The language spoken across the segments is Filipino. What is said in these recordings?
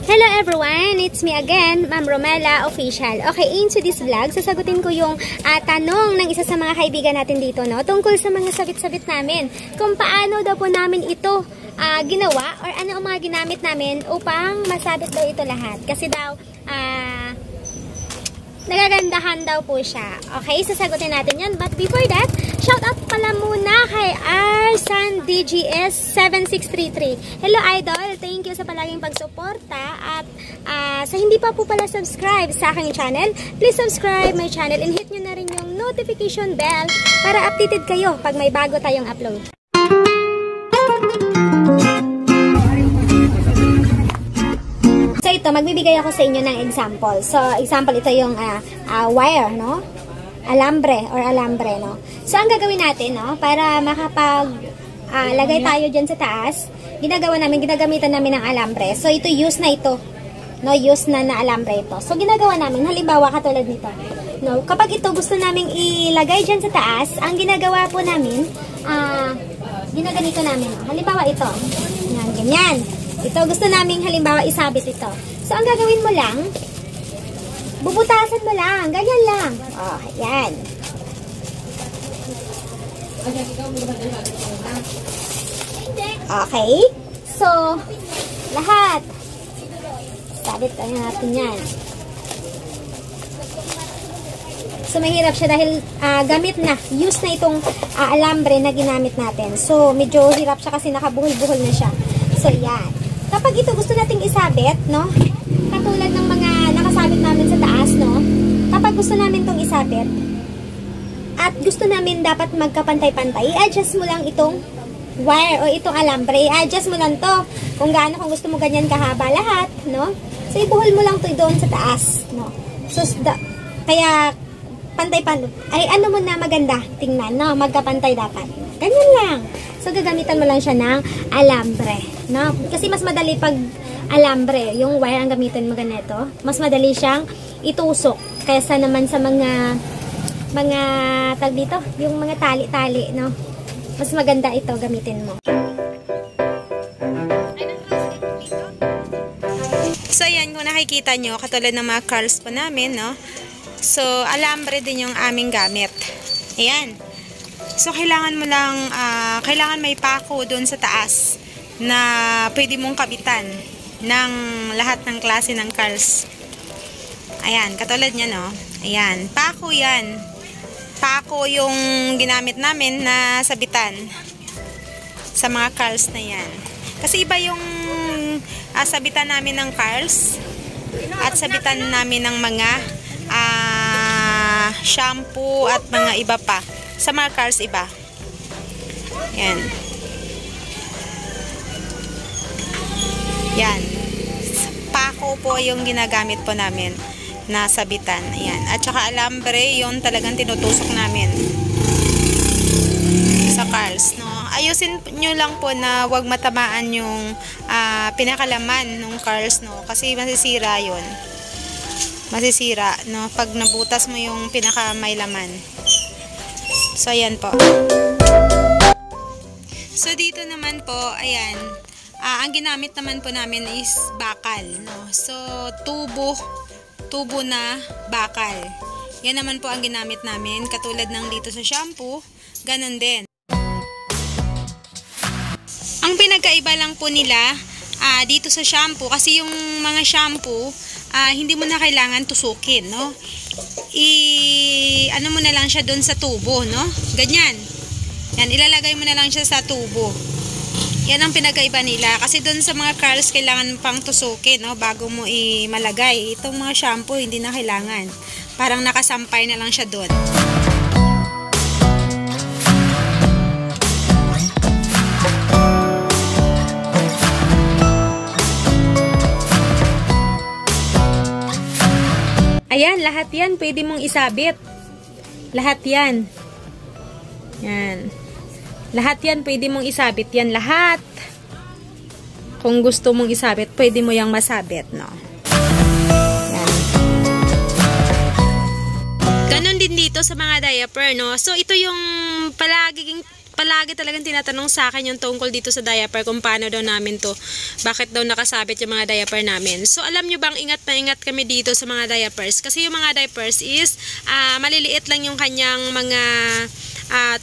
Hello everyone! It's me again, Ma'am Romela Official. Okay, into this vlog, sasagutin ko yung tanong ng isa sa mga kaibigan natin dito, no? Tungkol sa mga sabit-sabit namin. Kung paano daw po namin ito ginawa or ano ang mga ginamit namin upang masabit daw ito lahat. Kasi daw, nagagandahan daw po siya. Okay, sasagutin natin yan. But before that, shout out pala muna kay Arsan DGS 7633. Hello Idol! Thank you sa palaging pagsuporta at sa hindi pa po pala subscribe sa aking channel, please subscribe my channel and hit nyo na rin yung notification bell para updated kayo pag may bago tayong upload. So ito, magbibigay ako sa inyo ng example. So example, ito yung wire, no? Alambre, no? So ang gagawin natin, no? Para makapag lagay tayo dyan sa taas, ginagamitan namin ng alambre. So ito, use na ito. No, use na alambre ito. So ginagawa namin, halimbawa katulad nito. No, kapag ito gusto naming ilagay dyan sa taas, ang ginagawa po namin, ginaganito namin. Halimbawa ito. Yan, ganyan. Ito, gusto naming halimbawa isabit ito. So, ang gagawin mo lang, bubutasan mo lang. Ganyan lang. Oh, yan. Okay. So, lahat. Sabit tayo natin yan. So, mahirap siya dahil gamit na. Use na itong alambre na ginamit natin. So, medyo hirap siya kasi nakabuhol-buhol na siya. So, yan. Kapag ito gusto nating isabit, no? Katulad ng mga nakasabit namin sa taas, no? Kapag gusto namin itong isabit, at gusto namin dapat magkapantay-pantay, i-adjust mo lang itong wire o itong alambre. I-adjust mo lang to kung gaano, kung gusto mo ganyan kahaba lahat, no? So, ibuhol mo lang to doon sa taas, no? So, kaya, pantay-pantay. Ay, ano mo na maganda tingnan, no? Magkapantay dapat. Ganyan lang. So, gagamitan mo lang siya ng alambre, no? Kasi mas madali pag alambre, yung wire ang gamitin mo ganito, mas madali siyang itusok kaysa naman sa mga tag dito, yung mga tali-tali, no? Mas maganda ito gamitin mo. So, ayan, kung nakikita nyo, katulad ng mga curls po namin, no? So, alambre din yung aming gamit. Ayan. So, kailangan mo lang, kailangan may pako doon sa taas na pwede mong kabitan ng lahat ng klase ng curls. Ayan, katulad niya, no? Ayan, pako yan. Pako yung ginamit namin na sabitan sa mga curls na yan. Kasi iba yung sabitan namin ng curls at sabitan namin ng mga shampoo at mga iba pa. Sa mga curls iba. Yan. Yan. Pako po yung ginagamit po namin na sabitan. Ayan. At saka alambre, yung talagang tinutusok namin sa curls, no? Ayusin nyo lang po na wag matamaan yung pinakalaman ng curls, no? Kasi masisira yun. Masisira, no? Pag nabutas mo yung pinakamay laman. So, ayan po. So, dito naman po, ayan, ang ginamit naman po namin is bakal, no? So, tubo na bakal. Yan naman po ang ginamit namin, katulad ng dito sa shampoo, ganun din. Ang pinagkaiba lang po nila, dito sa shampoo, kasi yung mga shampoo, hindi mo na kailangan tusukin, no? Ano mo na lang siya doon sa tubo, no? Ganyan. Yan, ilalagay mo na lang siya sa tubo. Yan ang pinagkaiba nila. Kasi doon sa mga curls, kailangan pang tusukin, no? Bago mo malagay. Itong mga shampoo, hindi na kailangan. Parang nakasampay na lang siya doon. Ayan, lahat yan pwede mong isabit. Lahat yan. Yan. Lahat yan pwede mong isabit. Yan lahat. Kung gusto mong isabit, pwede mo yang masabit, no? Yan. Ganon din dito sa mga diaper, no? So, ito yung palagi talagang tinatanong sa akin yung tungkol dito sa diaper kung paano daw namin to. Bakit daw nakasabit yung mga diaper namin. So alam nyo bang ingat na ingat kami dito sa mga diapers. Kasi yung mga diapers is maliliit lang yung kanyang mga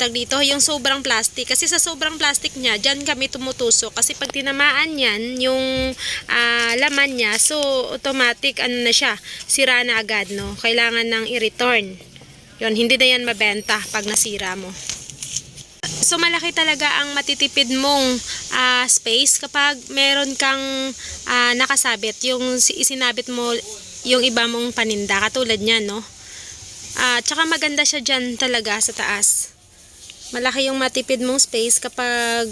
tag dito, yung sobrang plastic. Kasi sa sobrang plastic niya, dyan kami tumutusok. Kasi pag tinamaan yan, yung laman niya, so automatic ano na siya, sira na agad, no? Kailangan nang i-return. Yun, hindi na yan mabenta pag nasira mo. So malaki talaga ang matitipid mong space kapag meron kang nakasabit, yung isinabit mo yung iba mong paninda, katulad niyan, no? Tsaka maganda siya dyan talaga sa taas. Malaki yung matipid mong space kapag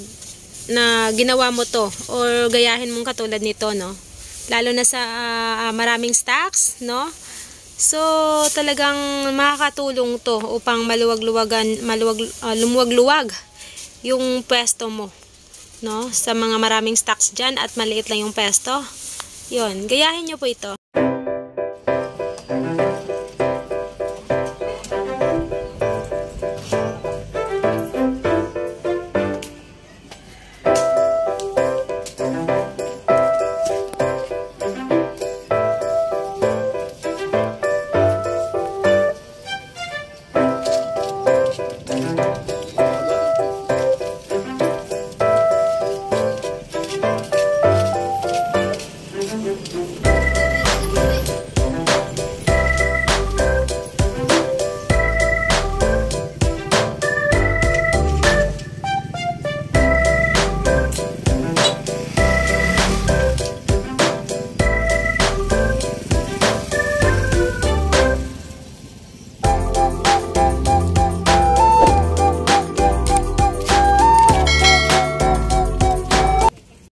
na ginawa mo to or gayahin mong katulad nito, no? Lalo na sa maraming stocks, no? So talagang makakatulong to upang lumuwag-luwag yung pwesto mo, no? Sa mga maraming stocks dyan at maliit lang yung pwesto. Yun, gayahin nyo po ito.